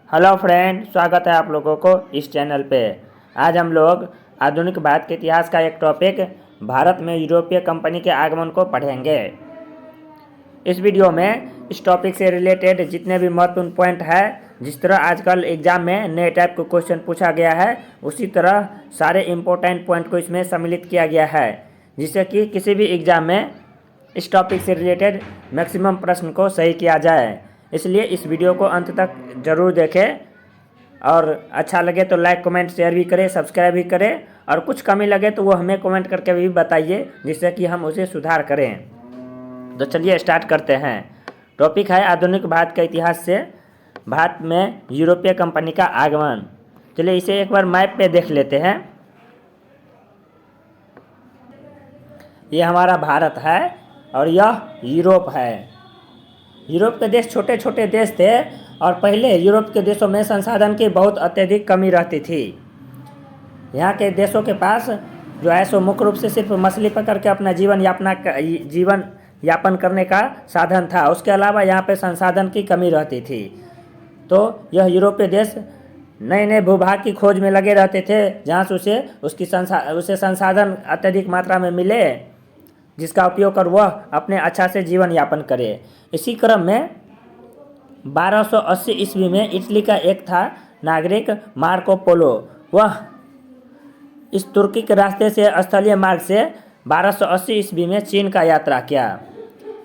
Hello friend, स्वागत है आप लोगों को इस चैनल पे। आज हम लोग आधुनिक भारत के इतिहास का एक टॉपिक भारत में यूरोपीय कंपनी के आगमन को पढ़ेंगे। इस वीडियो में इस टॉपिक से रिलेटेड जितने भी महत्वपूर्ण पॉइंट है, जिस तरह आजकल एग्जाम में नए टाइप के क्वेश्चन पूछा गया है, उसी तरह सारे इम्पोर्टेंट पॉइंट को इसमें सम्मिलित किया गया है, जिससे कि किसी भी एग्जाम में इस टॉपिक से रिलेटेड मैक्सिमम प्रश्न को सही किया जाए। इसलिए इस वीडियो को अंत तक ज़रूर देखें और अच्छा लगे तो लाइक कमेंट शेयर भी करें, सब्सक्राइब भी करें, और कुछ कमी लगे तो वो हमें कमेंट करके भी बताइए, जिससे कि हम उसे सुधार करें। तो चलिए स्टार्ट करते हैं। टॉपिक है आधुनिक भारत का इतिहास से भारत में यूरोपीय कंपनी का आगमन। चलिए इसे एक बार मैप पे देख लेते हैं। ये हमारा भारत है और यह यूरोप है। यूरोप के देश छोटे छोटे देश थे और पहले यूरोप के देशों में संसाधन की बहुत अत्यधिक कमी रहती थी। यहाँ के देशों के पास जो है सो मुख्य रूप से सिर्फ मछली पकड़ के अपना जीवन यापन करने का साधन था। उसके अलावा यहाँ पे संसाधन की कमी रहती थी। तो यह यूरोपीय देश नए नए भूभाग की खोज में लगे रहते थे, जहाँ से उसे संसाधन अत्यधिक मात्रा में मिले, जिसका उपयोग कर वह अपने अच्छा से जीवन यापन करे। इसी क्रम में 1280 ईस्वी में इटली का एक था नागरिक मार्को पोलो। वह इस तुर्की के रास्ते से स्थलीय मार्ग से 1280 ईस्वी में चीन का यात्रा किया।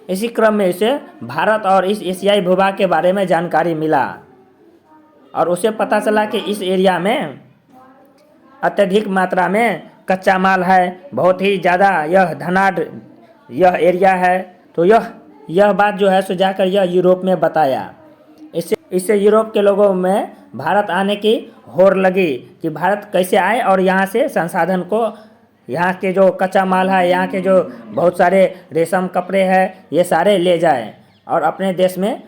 इसी क्रम में उसे भारत और इस एशियाई भूभाग के बारे में जानकारी मिला और उसे पता चला कि इस एरिया में अत्यधिक मात्रा में कच्चा माल है, बहुत ही ज़्यादा यह धनाढ़ यह एरिया है। तो यह बात जो है सो जाकर यह यूरोप में बताया। इससे यूरोप के लोगों में भारत आने की होड़ लगी कि भारत कैसे आए और यहाँ से संसाधन को, यहाँ के जो कच्चा माल है, यहाँ के जो बहुत सारे रेशम कपड़े हैं, ये सारे ले जाएं और अपने देश में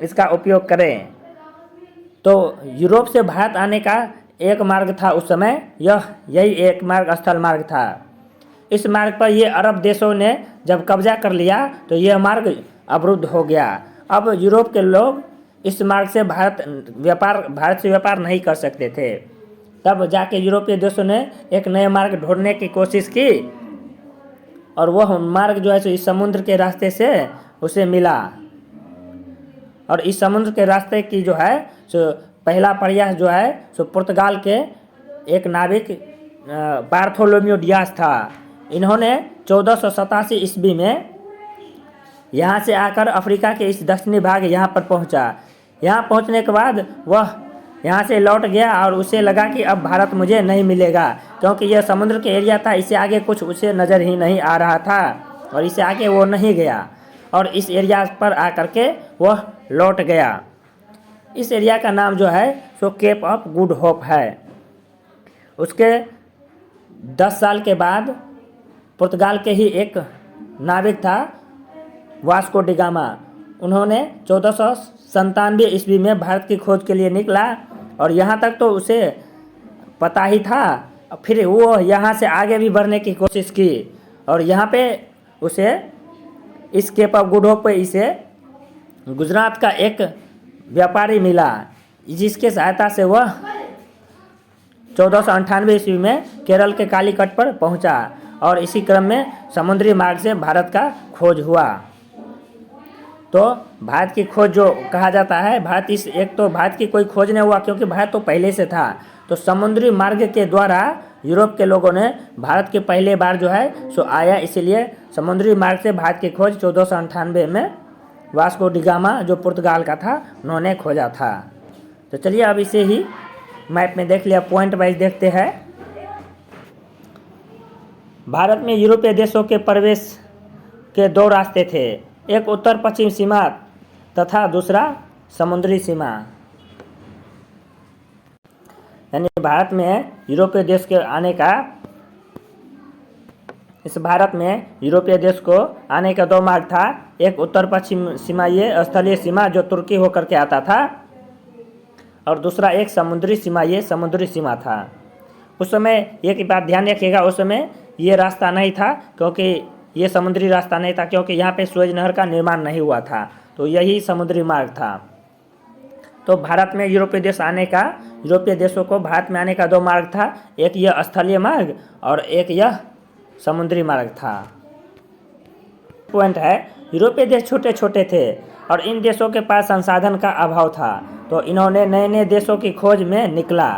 इसका उपयोग करें। तो यूरोप से भारत आने का एक मार्ग था उस समय, यही एक मार्ग स्थल मार्ग था। इस मार्ग पर ये अरब देशों ने जब कब्जा कर लिया तो यह मार्ग अवरुद्ध हो गया। अब यूरोप के लोग इस मार्ग से भारत से व्यापार नहीं कर सकते थे। तब जाके यूरोपीय देशों ने एक नया मार्ग ढूंढने की कोशिश की और वह मार्ग जो है सो इस समुद्र के रास्ते से उसे मिला। और इस समुद्र के रास्ते की जो है सो पहला प्रयास जो है सो पुर्तगाल के एक नाविक बार्थोलोम्यू डियास था। इन्होंने 1487 ईस्वी में यहाँ से आकर अफ्रीका के इस दक्षिणी भाग यहाँ पर पहुँचा। यहाँ पहुँचने के बाद वह यहाँ से लौट गया और उसे लगा कि अब भारत मुझे नहीं मिलेगा, क्योंकि यह समुद्र के एरिया था, इससे आगे कुछ उसे नज़र ही नहीं आ रहा था और इससे आगे वो नहीं गया और इस एरिया पर आकर के वह लौट गया। इस एरिया का नाम जो है सो केप ऑफ गुड होप है। उसके 10 साल के बाद पुर्तगाल के ही एक नाविक था वास्को डी गामा। उन्होंने 1497 ईस्वी में भारत की खोज के लिए निकला और यहाँ तक तो उसे पता ही था। फिर वो यहाँ से आगे भी बढ़ने की कोशिश की और यहाँ पे उसे इस केप ऑफ गुड होप पे इसे गुजरात का एक व्यापारी मिला, जिसके सहायता से वह 1498 ईस्वी में केरल के कालीकट पर पहुंचा और इसी क्रम में समुद्री मार्ग से भारत का खोज हुआ। तो भारत की खोज जो कहा जाता है, भारत की कोई खोज नहीं हुआ, क्योंकि भारत तो पहले से था। तो समुद्री मार्ग के द्वारा यूरोप के लोगों ने भारत के पहले बार जो है सो आया, इसीलिए समुद्री मार्ग से भारत की खोज 1498 में वास्को डी गामा जो पुर्तगाल का था उन्होंने खोजा था। तो चलिए अब इसे ही मैप में देख लिया, पॉइंट वाइज देखते हैं। भारत में यूरोपीय देशों के प्रवेश के 2 रास्ते थे, एक उत्तर पश्चिम सीमा तथा दूसरा समुद्री सीमा। यानी भारत में यूरोपीय देश के आने का, इस भारत में यूरोपीय देश को आने का 2 मार्ग था, एक उत्तर पश्चिम सीमा, ये स्थलीय सीमा जो तुर्की होकर के आता था, और दूसरा एक समुद्री सीमा, ये समुद्री सीमा था। उस समय एक बात ध्यान रखिएगा, उस समय ये रास्ता नहीं था, क्योंकि ये समुद्री रास्ता नहीं था, क्योंकि यहाँ पे सुएज नहर का निर्माण नहीं हुआ था। तो यही समुद्री मार्ग था। तो भारत में यूरोपीय देशों को भारत में आने का 2 मार्ग था, एक यह स्थलीय मार्ग और एक यह समुद्री मार्ग था। पॉइंट है, यूरोपीय देश छोटे छोटे थे और इन देशों के पास संसाधन का अभाव था, तो इन्होंने नए नए देशों की खोज में निकला।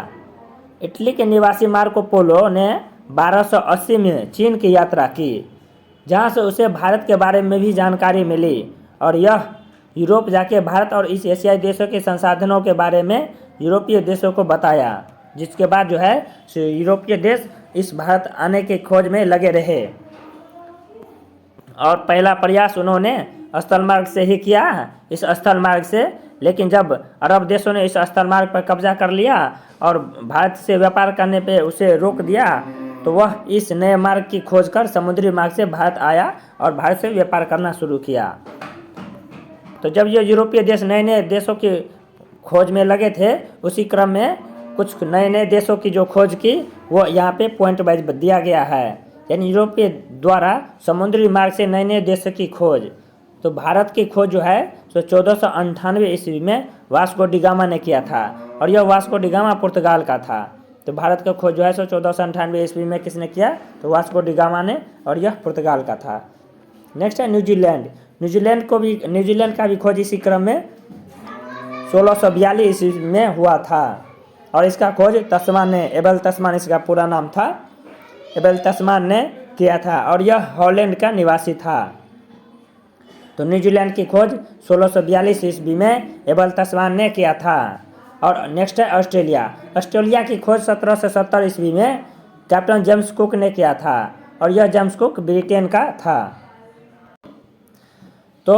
इटली के निवासी मार्को पोलो ने 1280 में चीन की यात्रा की, जहां से उसे भारत के बारे में भी जानकारी मिली और यह यूरोप जाके भारत और इस एशियाई देशों के संसाधनों के बारे में यूरोपीय देशों को बताया, जिसके बाद जो है यूरोपीय देश इस भारत आने की खोज में लगे रहे। और पहला प्रयास उन्होंने स्थल मार्ग से ही किया, इस स्थल मार्ग से। लेकिन जब अरब देशों ने इस स्थल मार्ग पर कब्जा कर लिया और भारत से व्यापार करने पे उसे रोक दिया, तो वह इस नए मार्ग की खोज कर समुद्री मार्ग से भारत आया और भारत से व्यापार करना शुरू किया। तो जब ये यूरोपीय देश नए नए देशों की खोज में लगे थे, उसी क्रम में कुछ नए नए देशों की जो खोज की वो यहाँ पे पॉइंट वाइज दिया गया है, यानी यूरोपीय द्वारा समुद्री मार्ग से नए नए देशों की खोज। तो भारत की खोज जो है तो 1498 ईस्वी में वास्को डी गामा ने किया था, और यह वास्को डी गामा पुर्तगाल का था। तो भारत का खोज जो है 1498 ईस्वी में किसने किया, तो वास्को डी गामा ने, और यह पुर्तगाल का था। नेक्स्ट है न्यूजीलैंड। न्यूजीलैंड का भी खोज इसी क्रम में 1642 ईस्वी में हुआ था, और इसका खोज तस्मान ने, एबल तस्मान इसका पूरा नाम था, एबल तस्मान ने किया था, और यह हॉलैंड का निवासी था। तो न्यूजीलैंड की खोज 1642 ईस्वी में एबल तस्मान ने किया था। और नेक्स्ट है ऑस्ट्रेलिया की खोज 1770 ईस्वी में कैप्टन जेम्स कुक ने किया था, और यह जेम्स कुक ब्रिटेन का था। तो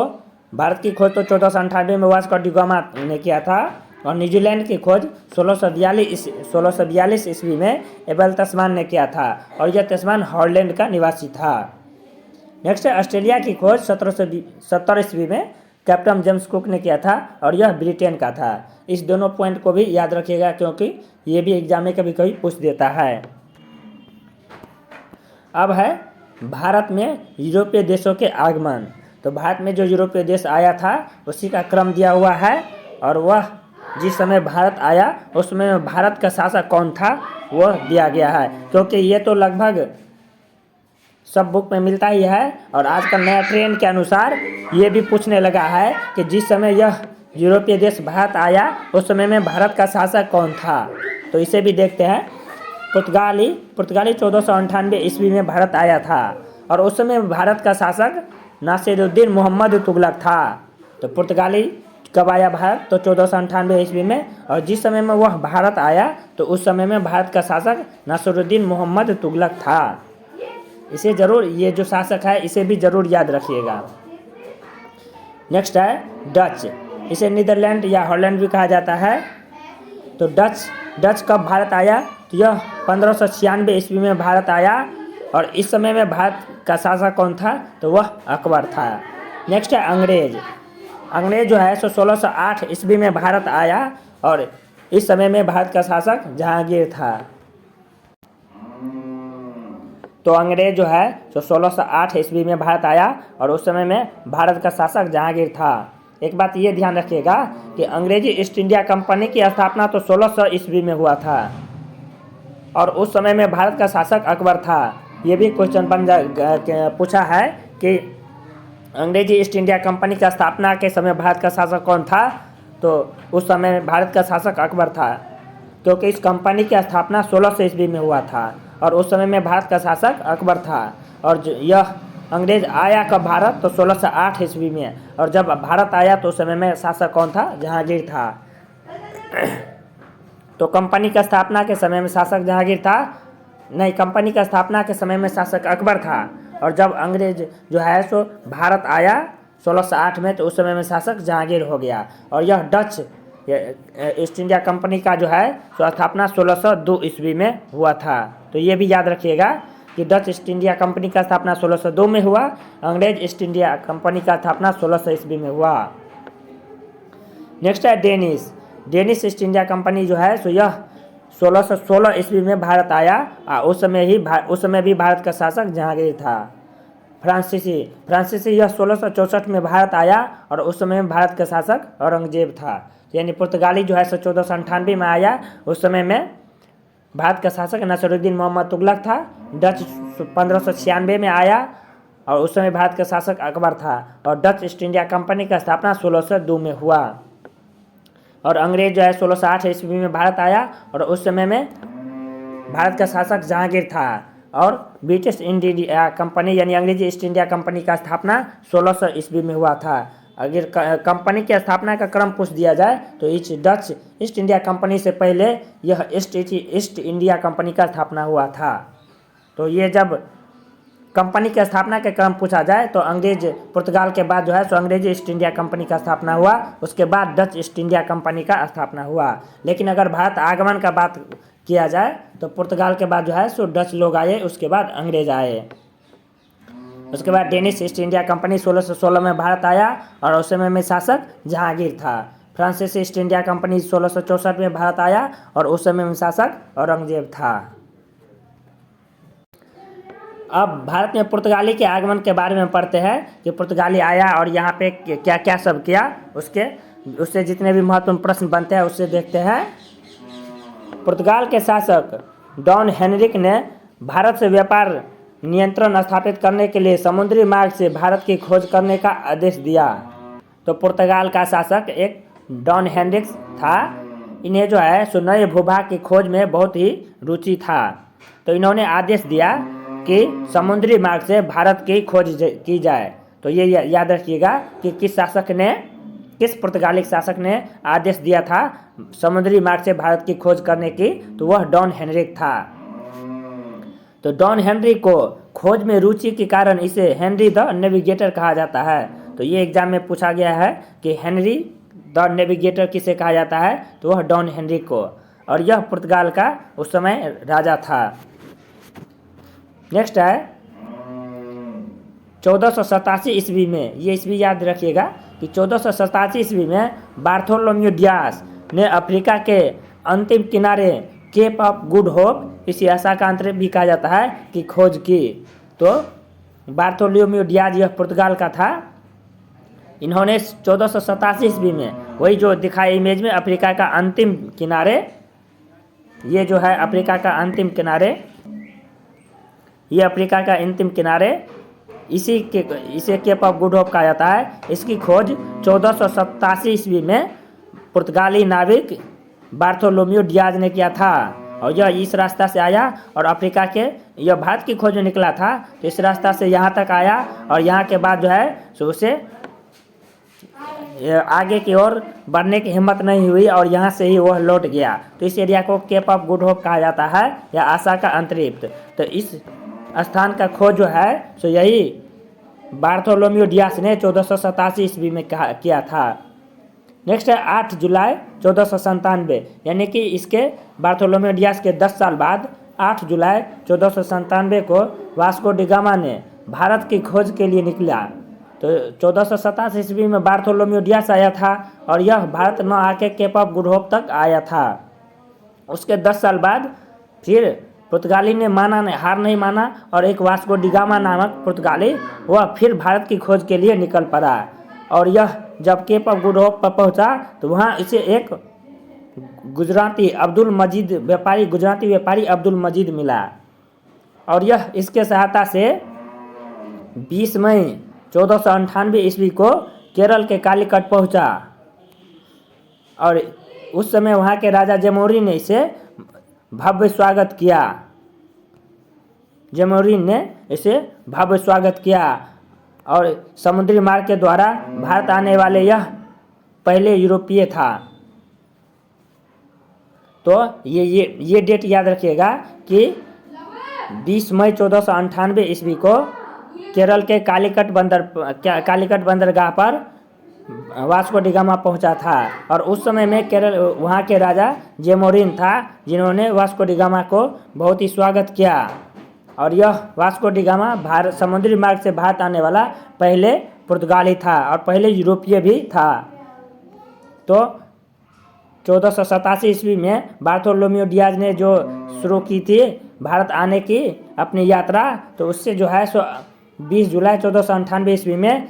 भारत की खोज तो 1498 में वास्को डी गामा ने किया था, और न्यूजीलैंड की खोज 1642 ईस्वी में एबल तस्मान ने किया था, और यह तस्मान हॉलैंड का निवासी था। नेक्स्ट है ऑस्ट्रेलिया की खोज 1770 ईस्वी में कैप्टन जेम्स कुक ने किया था, और यह ब्रिटेन का था। इस दोनों पॉइंट को भी याद रखिएगा, क्योंकि ये भी एग्जाम में कभी कभी पूछ देता है। अब है भारत में यूरोपीय देशों के आगमन। तो भारत में जो यूरोपीय देश आया था उसी का क्रम दिया हुआ है, और वह जिस समय भारत आया उस समय भारत का शासक कौन था वह दिया गया है, क्योंकि ये तो लगभग सब बुक में मिलता ही है। और आज का नया ट्रेंड के अनुसार ये भी पूछने लगा है कि जिस समय यह यूरोपीय देश भारत आया उस समय में भारत का शासक कौन था। तो इसे भी देखते हैं। पुर्तगाली 1498 ईस्वी में भारत आया था, और उस समय भारत का शासक नासिरुद्दीन मोहम्मद तुगलक था। तो पुर्तगाली कब आया भारत, तो 1498 ईस्वी में, और जिस समय में वह भारत आया तो उस समय में भारत का शासक नासिरुद्दीन मोहम्मद तुगलक था। इसे जरूर, ये जो शासक है इसे भी जरूर याद रखिएगा। नेक्स्ट है डच। इसे नीदरलैंड या हॉलैंड भी कहा जाता है। तो डच कब भारत आया, तो यह 1596 ईस्वी में भारत आया, और इस समय में भारत का शासक कौन था, तो वह अकबर था। नेक्स्ट है अंग्रेज जो है 1608 ईस्वी में भारत आया, और इस समय में भारत का शासक जहांगीर था। तो अंग्रेज जो है 1608 ईस्वी में भारत आया, और उस समय में भारत का शासक जहांगीर था। एक बात ये ध्यान रखिएगा कि अंग्रेजी ईस्ट इंडिया कंपनी की स्थापना तो 1600 ईस्वी में हुआ था, और उस समय में भारत का शासक अकबर था। ये भी क्वेश्चन पूछा है कि अंग्रेजी ईस्ट इंडिया कंपनी की स्थापना के समय भारत का शासक कौन था, तो उस समय भारत का शासक अकबर था, क्योंकि इस कंपनी की स्थापना 1600 ईस्वी में हुआ था, और उस समय में भारत का शासक अकबर था। और यह अंग्रेज आया कब भारत, तो 1608 ईस्वी में, और जब भारत आया तो उस समय में शासक कौन था, जहांगीर था। तो कंपनी की स्थापना के समय में शासक जहांगीर था, नहीं, कंपनी की स्थापना के समय में शासक अकबर था, और जब अंग्रेज जो है सो भारत आया 1608 में, तो उस समय में शासक जहांगीर हो गया। और यह डच ईस्ट इंडिया कंपनी का जो है सो स्थापना 1602 ईस्वी में हुआ था। तो ये भी याद रखिएगा कि डच ईस्ट इंडिया कंपनी का स्थापना 1602 में हुआ, अंग्रेज ईस्ट इंडिया कंपनी का स्थापना 1600 ईस्वी में हुआ। नेक्स्ट है डेनिश ईस्ट इंडिया कंपनी जो है सो यह 1616 ईस्वी में भारत आया, उस समय भी भारत का शासक जहांगीर था। फ्रांसीसी यह 1664 में भारत आया, और उस समय में भारत का शासक औरंगजेब था। यानी पुर्तगाली जो है सो 1498 में आया। उस समय में भारत का शासक नसरुद्दीन मोहम्मद तुगलक था। डच 1596 में आया और उस समय भारत का शासक अकबर था। और डच ईस्ट इंडिया कंपनी का स्थापना 1602 में हुआ। और अंग्रेज जो है 1608 ईस्वी में भारत आया और उस समय में भारत का शासक जहांगीर था। और ब्रिटिश इंडिया कंपनी यानी अंग्रेजी ईस्ट इंडिया कंपनी का स्थापना 1600 ईस्वी में हुआ था। अगर कंपनी की स्थापना का क्रम पूछ दिया जाए तो इस डच ईस्ट इंडिया कंपनी से पहले यह ईस्ट इंडिया कंपनी का स्थापना हुआ था। तो ये जब कंपनी की स्थापना के क्रम पूछा जाए तो अंग्रेज पुर्तगाल के बाद जो है सो अंग्रेजी ईस्ट इंडिया कंपनी का स्थापना हुआ, उसके बाद डच ईस्ट इंडिया कंपनी का स्थापना हुआ। लेकिन अगर भारत आगमन का बात किया जाए तो पुर्तगाल के बाद जो है सो डच लोग आए, उसके बाद अंग्रेज आए। उसके बाद डेनिश ईस्ट इंडिया कंपनी 1616 में भारत आया और उस समय में शासक जहांगीर था। फ्रांसीसी ईस्ट इंडिया कंपनी 1664 में भारत आया और उस समय में शासक औरंगजेब था। अब भारत में पुर्तगाली के आगमन के बारे में पढ़ते हैं कि पुर्तगाली आया और यहाँ पे क्या क्या सब किया, उससे जितने भी महत्वपूर्ण प्रश्न बनते हैं उससे देखते हैं। पुर्तगाल के शासक डॉन हेनरिक ने भारत से व्यापार नियंत्रण स्थापित करने के लिए समुद्री मार्ग से भारत की खोज करने का आदेश दिया। तो पुर्तगाल का शासक एक डॉन हेनरिक था। इन्हें जो है सो नए भूभाग की खोज में बहुत ही रुचि था। तो इन्होंने आदेश दिया कि समुद्री मार्ग से भारत की खोज की जाए। तो ये याद रखिएगा कि किस पुर्तगाली शासक ने आदेश दिया था समुद्री मार्ग से भारत की खोज करने की, तो वह डॉन हेनरिक था। तो डॉन हेनरी को खोज में रुचि के कारण इसे हेनरी द नेविगेटर कहा जाता है। तो ये एग्जाम में पूछा गया है कि हेनरी द नेविगेटर किसे कहा जाता है, तो वह डॉन हेनरी को। और यह पुर्तगाल का उस समय राजा था। नेक्स्ट है 1487 ईस्वी में, ये ईस्वी याद रखिएगा कि 1487 ईस्वी में बार्थोलोम्यू डियास ने अफ्रीका के अंतिम किनारे केप ऑफ गुड होप, इसी आशा का अंतरिक्ष भी कहा जाता है, की खोज की। तो बार्थोलोम्यू डियाज यह पुर्तगाल का था। इन्होंने 1487 ईस्वी में वही जो दिखाया इमेज में अफ्रीका का अंतिम किनारे, ये जो है अफ्रीका का अंतिम किनारे, ये अफ्रीका का अंतिम किनारे, इसे केप ऑफ गुड होप कहा जाता है। इसकी खोज 1487 ईस्वी में पुर्तगाली नाविक बार्थोलोम्यू डियाज ने किया था। और यह इस रास्ता से आया और अफ्रीका के यह भारत की खोज में निकला था। तो इस रास्ता से यहाँ तक आया और यहाँ के बाद जो है सो उसे आगे की ओर बढ़ने की हिम्मत नहीं हुई और यहाँ से ही वह लौट गया। तो इस एरिया को केप ऑफ गुड होप कहा जाता है या आशा का अंतरिक्ष। तो इस स्थान का खोज जो है सो यही बार्थोलोम्यू डियास ने 1487 ईस्वी में किया था। नेक्स्ट है 8 जुलाई 1497, यानी कि इसके बार्थोलोम्यू डियास के 10 साल बाद 8 जुलाई 1497 को वास्को डी गामा ने भारत की खोज के लिए निकला। तो 1487 ईस्वी में बार्थोलोम्यू डियास आया था और यह भारत न आके केप ऑफ गुड होप तक आया था। उसके 10 साल बाद फिर पुर्तगाली ने हार नहीं माना और एक वास्को डी गामा नामक पुर्तगाली वह फिर भारत की खोज के लिए निकल पड़ा। और यह जब केप ऑफ गुड होप पर पहुंचा तो वहाँ इसे एक गुजराती व्यापारी अब्दुल मजीद मिला। और यह इसके सहायता से 20 मई 1498 ईस्वी को केरल के कालीकट पहुंचा। और उस समय वहाँ के राजा जमोरिन ने इसे भव्य स्वागत किया। और समुद्री मार्ग के द्वारा भारत आने वाले यह पहले यूरोपीय था। तो ये डेट याद रखिएगा कि 20 मई 1498 ईस्वी को केरल के कालीकट बंदरगाह पर वास्को डी गामा पहुंचा था। और उस समय में वहाँ के राजा जेमोरिन था जिन्होंने वास्को डी गामा को बहुत ही स्वागत किया। और यह वास्को डी गामा समुद्री मार्ग से भारत आने वाला पहले पुर्तगाली था और पहले यूरोपीय भी था। तो 1487 ईस्वी में बार्थोलोम्यू डियाज ने जो शुरू की थी भारत आने की अपनी यात्रा, तो उससे जो है सो 20 जुलाई 1498 ईस्वी में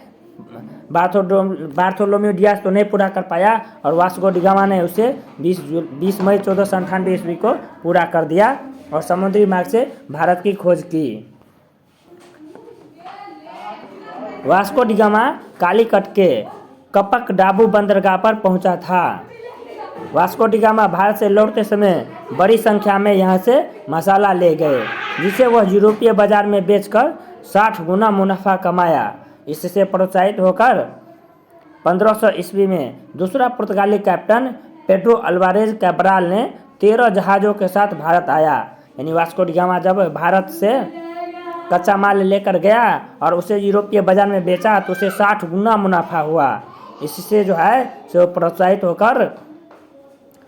बार्थोलोम्यू डियास तो नहीं पूरा कर पाया और वास्को डी गामा ने उसे 20 मई 1498 ईस्वी को पूरा कर दिया और समुद्री मार्ग से भारत की खोज की। वास्को डी गामा कालीकट के कपक डाबू बंदरगाह पर पहुंचा था। वास्को डी गामा भारत से लौटते समय बड़ी संख्या में यहाँ से मसाला ले गए, जिसे वह यूरोपीय बाजार में बेचकर 60 गुना मुनाफा कमाया। इससे प्रोत्साहित होकर 1500 ईस्वी में दूसरा पुर्तगाली कैप्टन पेड्रो अल्वारेज कैब्राल ने 13 जहाज़ों के साथ भारत आया। यानी वास्को डी गामा जब भारत से कच्चा माल लेकर गया और उसे यूरोपीय बाजार में बेचा तो उसे 60 गुना मुनाफा हुआ। इससे जो है सो प्रोत्साहित होकर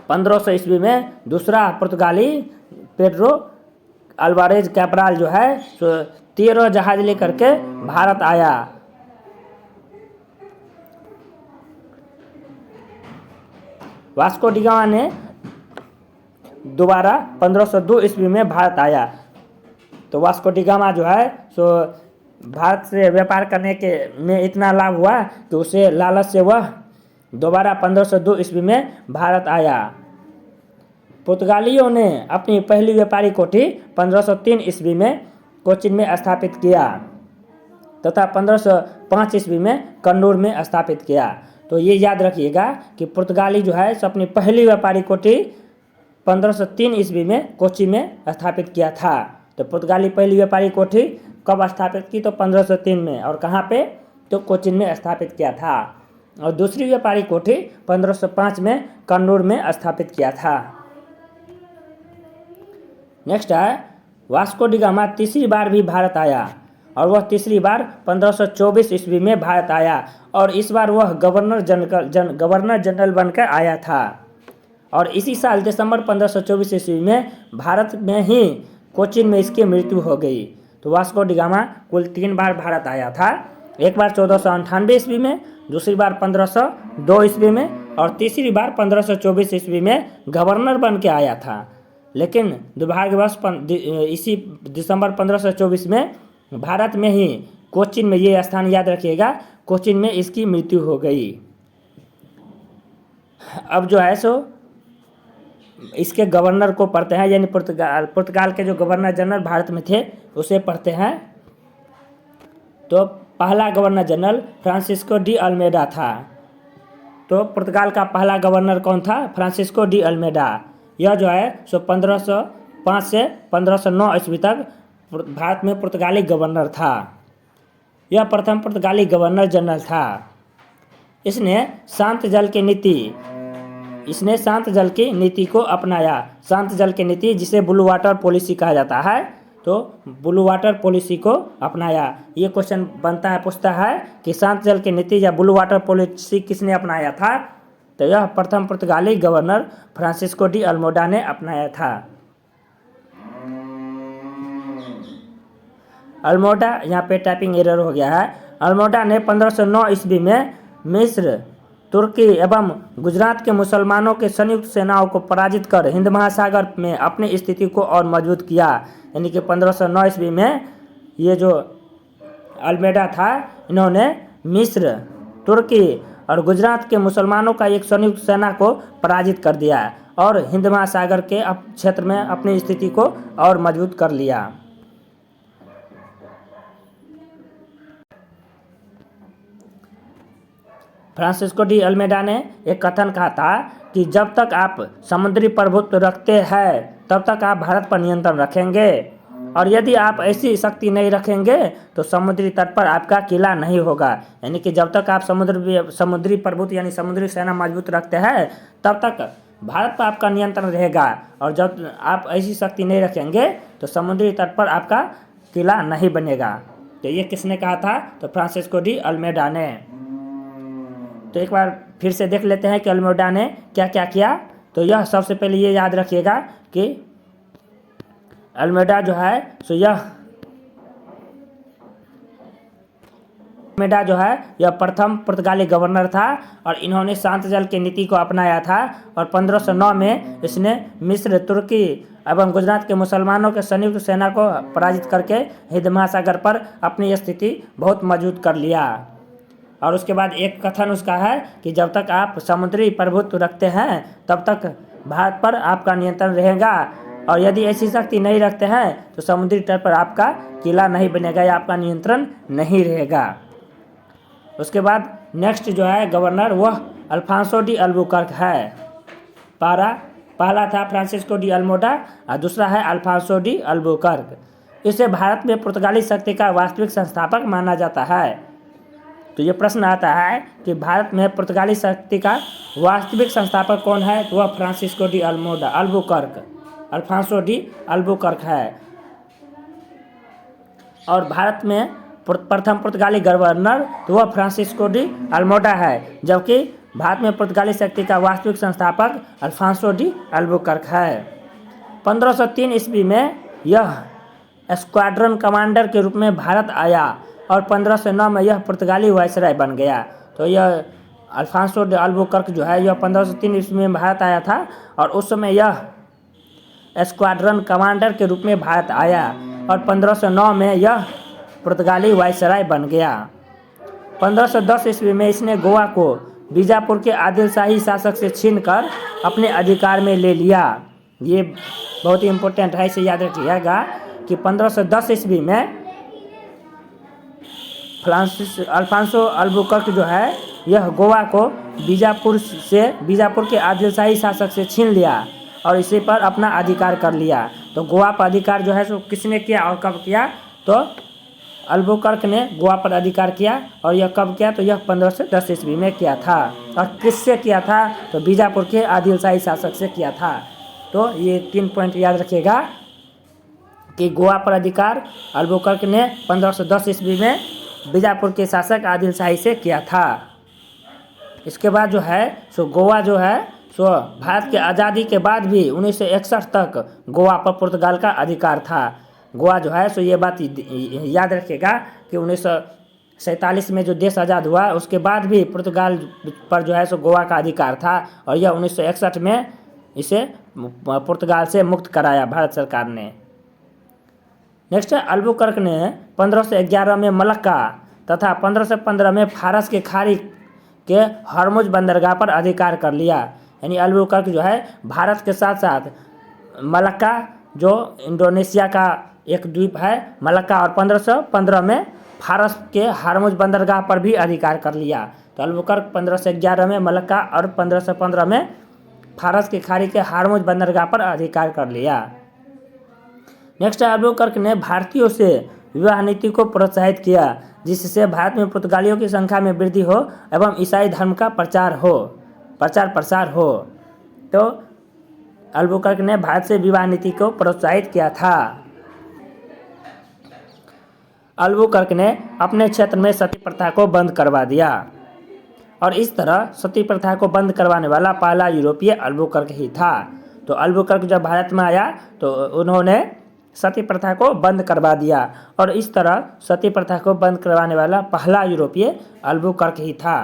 1500 ईस्वी में दूसरा पुर्तगाली पेड्रो अल्वारेज कैब्राल जो है सो 13 जहाज लेकर के भारत आया। वास्को डी गामा ने दोबारा 1502 ईस्वी में भारत आया। तो वास्को डी गामा जो है सो भारत से व्यापार करने के में इतना लाभ हुआ कि उसे लालच से वह दोबारा 1502 ईस्वी में भारत आया। पुर्तगालियों ने अपनी पहली व्यापारी कोठी 1503 ईस्वी में कोचिन में स्थापित किया तथा 1505 ईस्वी में कन्नूर में स्थापित किया। तो ये याद रखिएगा कि पुर्तगाली जो है सो अपनी पहली व्यापारी कोठी 1503 ईस्वी में कोची में स्थापित किया था। तो पुर्तगाली पहली व्यापारी कोठी कब स्थापित की? तो 1503 में। और कहाँ पे? तो कोचिन में स्थापित किया था। और दूसरी व्यापारी कोठी 1505 में कन्नूर में स्थापित किया था। नेक्स्ट है वास्को डी गामा तीसरी बार भी भारत आया और वह तीसरी बार 1524 ईस्वी में भारत आया और इस बार वह गवर्नर जनरल बनकर आया था। और इसी साल दिसंबर 1524 ईस्वी में भारत में ही कोचिन में इसकी मृत्यु हो गई। तो वास्को डी गामा कुल 3 बार भारत आया था। एक बार 1498 ईस्वी में, दूसरी बार 1502 ईस्वी में और तीसरी बार 1524 ईस्वी में गवर्नर बन के आया था। लेकिन दुर्भाग्यवश इसी दिसंबर 1524 में भारत में ही कोचिन में, ये स्थान याद रखिएगा, कोचिन में इसकी मृत्यु हो गई। अब जो है सो इसके गवर्नर को पढ़ते हैं, यानी पुर्तगाल के जो गवर्नर जनरल भारत में थे उसे पढ़ते हैं। तो पहला governor general Francisco de Almeida था। तो पुर्तगाल का पहला गवर्नर कौन था? Francisco de Almeida. यह जो है सो 1505 से 1509 ईस्वी तक भारत में पुर्तगाली गवर्नर था। यह प्रथम पुर्तगाली गवर्नर जनरल था। इसने शांत जल की नीति को अपनाया। शांत जल की नीति, जिसे ब्लू वाटर पॉलिसी कहा जाता है, तो ब्लू वाटर पॉलिसी को अपनाया। ये क्वेश्चन बनता है, पूछता है कि शांत जल की नीति या ब्लू वाटर पॉलिसी किसने अपनाया था? तो यह प्रथम पुर्तगाली गवर्नर फ्रांसिस्को डी अल्मेडा ने अपनाया था। अल्मेडा, यहाँ पे टाइपिंग एरर हो गया है। अल्मेडा ने 1509 ईस्वी में मिस्र, तुर्की एवं गुजरात के मुसलमानों के संयुक्त सेनाओं को पराजित कर हिंद महासागर में अपनी स्थिति को और मजबूत किया। यानी कि 1509 ईस्वी में ये जो अल्मेडा था, इन्होंने मिस्र, तुर्की और गुजरात के मुसलमानों का एक संयुक्त सेना को पराजित कर दिया और हिंद महासागर के क्षेत्र में अपनी स्थिति को और मजबूत कर लिया। फ्रांसिस्को डी अल्मेडा ने एक कथन कहा था कि जब तक आप समुद्री प्रभुत्व रखते हैं तब तक आप भारत पर नियंत्रण रखेंगे, और यदि आप ऐसी शक्ति नहीं रखेंगे तो समुद्री तट पर आपका किला नहीं होगा। यानी कि जब तक आप समुद्री प्रभुत्व यानी समुद्री सेना मजबूत रखते हैं तब तक भारत पर आपका नियंत्रण रहेगा, और जब आप ऐसी शक्ति नहीं रखेंगे तो समुद्री तट पर आपका किला नहीं बनेगा। तो ये किसने कहा था? तो फ्रांसिस्को डी अल्मेडा ने। तो एक बार फिर से देख लेते हैं कि अल्मेडा ने क्या क्या किया। तो यह सबसे पहले ये याद रखिएगा कि अल्मेडा जो है सो यह प्रथम पुर्तगाली गवर्नर था और इन्होंने शांत जल की नीति को अपनाया था। और 1509 में इसने मिस्र, तुर्की एवं गुजरात के मुसलमानों के संयुक्त सेना को पराजित करके हिंद महासागर पर अपनी स्थिति बहुत मजबूत कर लिया। और उसके बाद एक कथन उसका है कि जब तक आप समुद्री प्रभुत्व रखते हैं तब तक भारत पर आपका नियंत्रण रहेगा, और यदि ऐसी शक्ति नहीं रखते हैं तो समुद्री तट पर आपका किला नहीं बनेगा या आपका नियंत्रण नहीं रहेगा। उसके बाद नेक्स्ट जो है गवर्नर वह अल्फांसो डी अल्बुकर्क है। पहला था फ्रांसिस्को डी अल्मोडा और दूसरा है अल्फांसो डी अल्बुकर्क। इसे भारत में पुर्तगाली शक्ति का वास्तविक संस्थापक माना जाता है। तो ये प्रश्न आता है कि भारत में पुर्तगाली शक्ति का वास्तविक संस्थापक कौन है, तो वह Francisco de Albuquerque Alfonso de Albuquerque है। और भारत में प्रथम पुर्तगाली गवर्नर तो वह फ्रांसिस्को डी अल्मोडा है, जबकि भारत में पुर्तगाली शक्ति का वास्तविक संस्थापक अल्फांसो डी अल्बुकर्क है। 1503 ईस्वी में यह स्क्वाड्रन कमांडर के रूप में भारत आया और 1509 में यह पुर्तगाली वायसराय बन गया। तो यह अल्फांसो डी अल्बुकर्क जो है यह 1503 ईस्वी में भारत आया था और उस समय यह स्क्वाड्रन कमांडर के रूप में भारत आया और 1509 में यह पुर्तगाली वायसराय बन गया। 1510 ईस्वी में इसने गोवा को बीजापुर के आदिलशाही शासक से छीनकर अपने अधिकार में ले लिया। ये बहुत ही इम्पोर्टेंट है, इसे याद रखिएगा कि 1510 ईस्वी में अल्फांसो अल्बुकर्क जो है यह गोवा को बीजापुर के आदिलशाही शासक से छीन लिया और इसी पर अपना अधिकार कर लिया। तो गोवा पर अधिकार जो है सो किसने किया और कब किया, तो अल्बुकर्क ने गोवा पर अधिकार किया। और यह कब किया, तो यह 1510 ईस्वी में किया था। और किससे किया था, तो बीजापुर के आदिलशाही शासक से किया था। तो ये 3 पॉइंट याद रखिएगा कि गोवा पर अधिकार अल्बुकर्क ने 1510 ईस्वी में बीजापुर के शासक आदिलशाही से किया था। इसके बाद जो है सो गोवा जो है सो भारत के आज़ादी के बाद भी 1961 तक गोवा पर पुर्तगाल का अधिकार था। गोवा जो है सो ये बात याद रखिएगा कि 1947 में जो देश आज़ाद हुआ उसके बाद भी पुर्तगाल पर जो है सो गोवा का अधिकार था और यह 1961 में इसे पुर्तगाल से मुक्त कराया भारत सरकार ने। नेक्स्ट है अल्बुकर्क ने 1511 में मलक्का तथा 1515 में फारस के खाड़ी के हरमुज बंदरगाह पर अधिकार कर लिया। यानी अल्बुकर्क जो है भारत के साथ साथ मलक्का जो इंडोनेशिया का एक द्वीप है मलक्का, और 1515 में फारस के हरमुज बंदरगाह पर भी अधिकार कर लिया। तो अल्बुकर्क 1511 में मलक्का और 1515 में फारस के खाड़ी के हरमुज बंदरगाह पर अधिकार कर लिया। नेक्स्ट अल्बुकर्क ने भारतीयों से विवाह नीति को प्रोत्साहित किया जिससे भारत में पुर्तगालियों की संख्या में वृद्धि हो एवं ईसाई धर्म का प्रचार प्रसार हो। तो अल्बुकर्क ने भारत से विवाह नीति को प्रोत्साहित किया था। अल्बुकर्क ने अपने क्षेत्र में सती प्रथा को बंद करवा दिया और इस तरह सती प्रथा को बंद करवाने वाला पहला यूरोपीय अल्बुकर्क ही था। तो अल्बुकर्क जब भारत में आया तो उन्होंने सती प्रथा को बंद करवा दिया और इस तरह सती प्रथा को बंद करवाने वाला पहला यूरोपीय अल्बुकर्क ही था।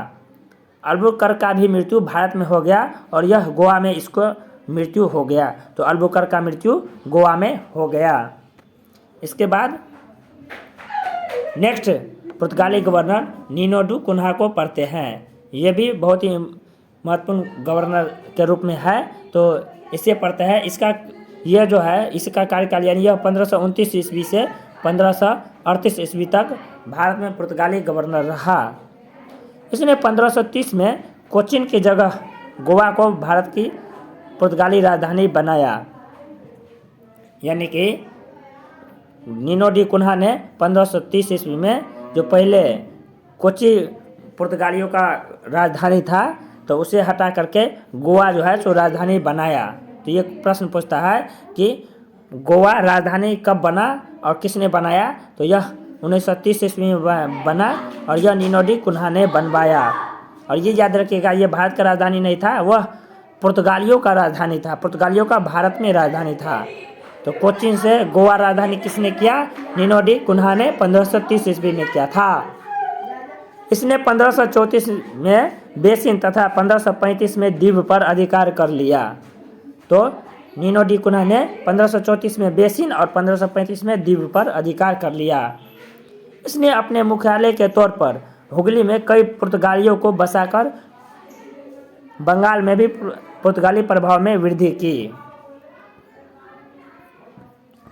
अल्बुकर्क का भी मृत्यु भारत में हो गया और यह गोवा में इसको मृत्यु हो गया। तो अल्बुकर्क का मृत्यु गोवा में हो गया। इसके बाद नेक्स्ट पुर्तगाली गवर्नर नीनो डू कुन्हा को पढ़ते हैं। ये भी बहुत ही महत्वपूर्ण गवर्नर के रूप में है, तो इसे पढ़ते हैं। इसका यह जो है इसका कार्यकाल यानी यह 1529 ईस्वी से 1538 ईस्वी तक भारत में पुर्तगाली गवर्नर रहा। इसने 1530 में कोचिन की जगह गोवा को भारत की पुर्तगाली राजधानी बनाया। यानी कि नीनो डी कुन्हा ने 1530 ईस्वी में जो पहले कोची पुर्तगालियों का राजधानी था तो उसे हटा करके गोवा जो है सो राजधानी बनाया। तो ये प्रश्न पूछता है कि गोवा राजधानी कब बना और किसने बनाया, तो यह 1930 ईस्वी में बना और यह नीनो डी कुन्हा ने बनवाया। और ये याद रखिएगा ये भारत का राजधानी नहीं था, वह पुर्तगालियों का राजधानी था, पुर्तगालियों का भारत में राजधानी था। तो कोचिन से गोवा राजधानी किसने किया, नीनो डी कुन्हा ने 1530 ईस्वी में किया था। इसने 1534 में बेसिन तथा 1535 में दीव पर अधिकार कर लिया। तो नीनो डी कुन्हा ने 1534 में बेसिन और 1535 में दीव पर अधिकार कर लिया। इसने अपने मुख्यालय के तौर पर हुगली में कई पुर्तगालियों को बसाकर बंगाल में भी पुर्तगाली प्रभाव में वृद्धि की।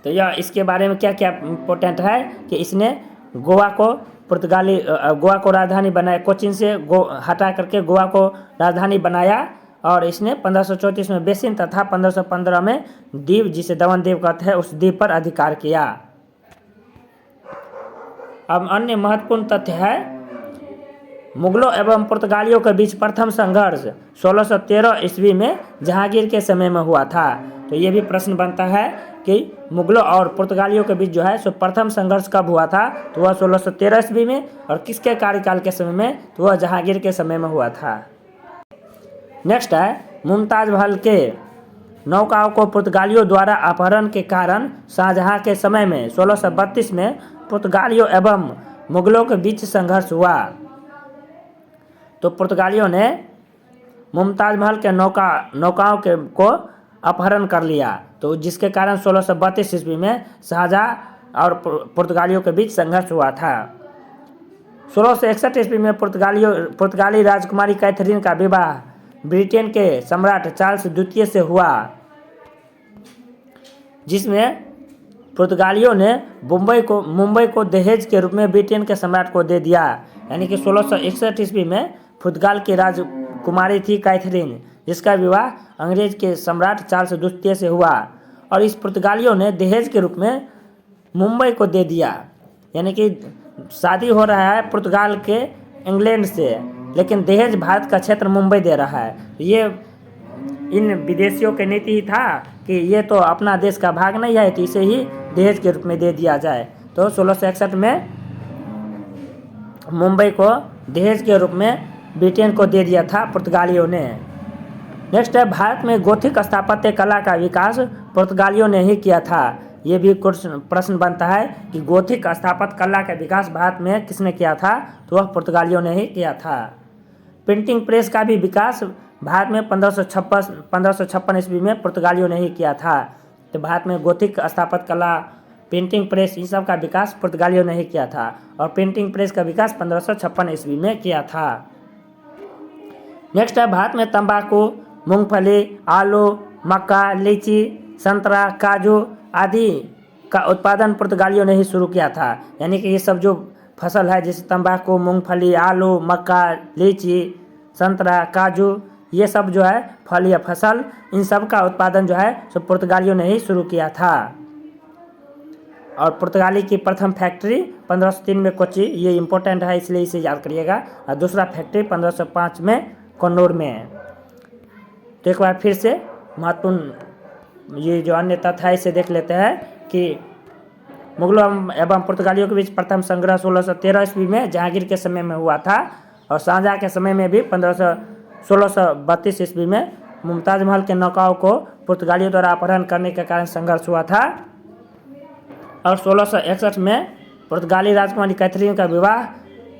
तो यह इसके बारे में क्या क्या इम्पोर्टेंट है कि इसने गोवा को गोवा को राजधानी बनाया, कोचीन से हटा करके गोवा को राजधानी बनाया, और इसने 1534 में बेसिन तथा 1515 में दीव, जिसे दमन दीव कहते हैं, उस द्वीप पर अधिकार किया। अब अन्य महत्वपूर्ण तथ्य है मुगलों एवं पुर्तगालियों के बीच प्रथम संघर्ष 1613 ईस्वी में जहांगीर के समय में हुआ था। तो ये भी प्रश्न बनता है कि मुगलों और पुर्तगालियों के बीच जो है सो प्रथम संघर्ष कब हुआ था, तो वह 1613 ईस्वी में, और किसके कार्यकाल के समय में, तो वह जहांगीर के समय में हुआ था। नेक्स्ट है मुमताज महल के नौकाओं को पुर्तगालियों द्वारा अपहरण के कारण शाहजहां के समय में 1632 में पुर्तगालियों एवं मुगलों के बीच संघर्ष हुआ। तो पुर्तगालियों ने मुमताज महल के नौकाओं को अपहरण कर लिया, तो जिसके कारण 1632 ईस्वी में शाहजहां और पुर्तगालियों के बीच संघर्ष हुआ था। 1661 ईस्वी में पुर्तगाली राजकुमारी कैथरीन का विवाह ब्रिटेन के सम्राट चार्ल्स द्वितीय से हुआ, जिसमें पुर्तगालियों ने मुंबई को दहेज के रूप में ब्रिटेन के सम्राट को दे दिया। यानी कि 1661 ईस्वी में पुर्तगाल की राजकुमारी थी कैथरीन, जिसका विवाह अंग्रेज के सम्राट चार्ल्स द्वितीय से हुआ, और इस पुर्तगालियों ने दहेज के रूप में मुंबई को दे दिया। यानी कि शादी हो रहा है पुर्तगाल के इंग्लैंड से, लेकिन दहेज भारत का क्षेत्र मुंबई दे रहा है। ये इन विदेशियों की नीति ही था कि ये तो अपना देश का भाग नहीं है, तो इसे ही दहेज के रूप में दे दिया जाए। तो 1661 में मुंबई को दहेज के रूप में ब्रिटेन को दे दिया था पुर्तगालियों ने। नेक्स्ट है भारत में गोथिक स्थापत्य कला का विकास पुर्तगालियों ने ही किया था। ये भी प्रश्न बनता है कि गोथिक स्थापत्य कला का विकास भारत में किसने किया था, तो वह पुर्तगालियों ने ही किया था। प्रिंटिंग प्रेस का भी विकास भारत में 1556 ईस्वी में पुर्तगालियों ने ही किया था। तो भारत में गोथिक स्थापत्य कला, प्रिंटिंग प्रेस, इन सब का विकास पुर्तगालियों ने ही किया था, और प्रिंटिंग प्रेस का विकास 1556 ईस्वी में किया था। नेक्स्ट है भारत में तंबाकू, मूंगफली, आलू, मक्का, लीची, संतरा, काजू आदि का उत्पादन पुर्तगालियों ने ही शुरू किया था। यानी कि ये सब जो फसल है, जैसे तंबाकू, मूंगफली, आलू, मक्का, लीची, संतरा, काजू, ये सब जो है फल या फसल, इन सब का उत्पादन जो है सो पुर्तगालियों ने ही शुरू किया था। और पुर्तगाली की प्रथम फैक्ट्री 1503 में कोची, ये इम्पोर्टेंट है इसलिए इसे याद करिएगा, और दूसरा फैक्ट्री 1505 में कन्नौर में है। तो एक बार फिर से महत्वपूर्ण ये जो अन्य तथ्य है इसे देख लेते हैं कि मुगलों एवं पुर्तगालियों के बीच प्रथम संघर्ष 1613 ईस्वी में जहांगीर के समय में हुआ था, और शाहजहां के समय में भी 1632 ईस्वी में मुमताज महल के नौकाओं को पुर्तगालियों द्वारा अपहरण करने के कारण संघर्ष हुआ था। और 1661 में पुर्तगाली राजकुमारी कैथरीन का विवाह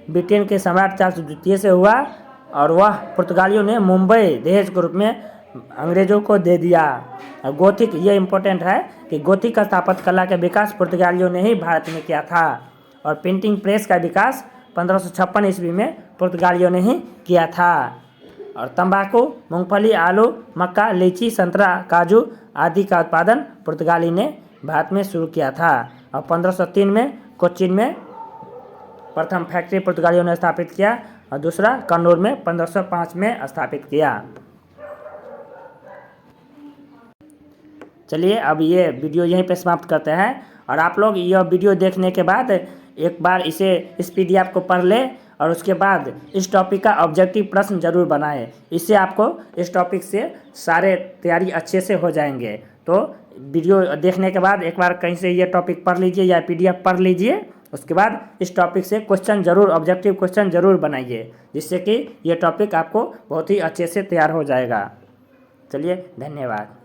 ब्रिटेन के सम्राट चार्ल्स द्वितीय से हुआ, और वह पुर्तगालियों ने मुंबई दहेज के रूप में अंग्रेजों को दे दिया। और गोथिक, ये इम्पोर्टेंट है कि गोथिक स्थापत्य कला का विकास पुर्तगालियों ने ही भारत में किया था, और प्रिंटिंग प्रेस का विकास 1556 ईस्वी में पुर्तगालियों ने ही किया था। और तंबाकू, मूंगफली, आलू, मक्का, लीची, संतरा, काजू आदि का उत्पादन पुर्तगाली ने भारत में शुरू किया था। और 1503 में कोचीन में प्रथम फैक्ट्री पुर्तगालियों ने स्थापित किया, और दूसरा कन्नौर में 1505 में स्थापित किया। चलिए अब ये वीडियो यहीं पे समाप्त करते हैं, और आप लोग यह वीडियो देखने के बाद एक बार इस PDF को पढ़ लें, और उसके बाद इस टॉपिक का ऑब्जेक्टिव प्रश्न जरूर बनाएं। इससे आपको इस टॉपिक से सारे तैयारी अच्छे से हो जाएंगे। तो वीडियो देखने के बाद एक बार कहीं से ये टॉपिक पढ़ लीजिए या PDF पढ़ लीजिए, उसके बाद इस टॉपिक से क्वेश्चन जरूर, ऑब्जेक्टिव क्वेश्चन जरूर बनाइए, जिससे कि ये टॉपिक आपको बहुत ही अच्छे से तैयार हो जाएगा। चलिए, धन्यवाद।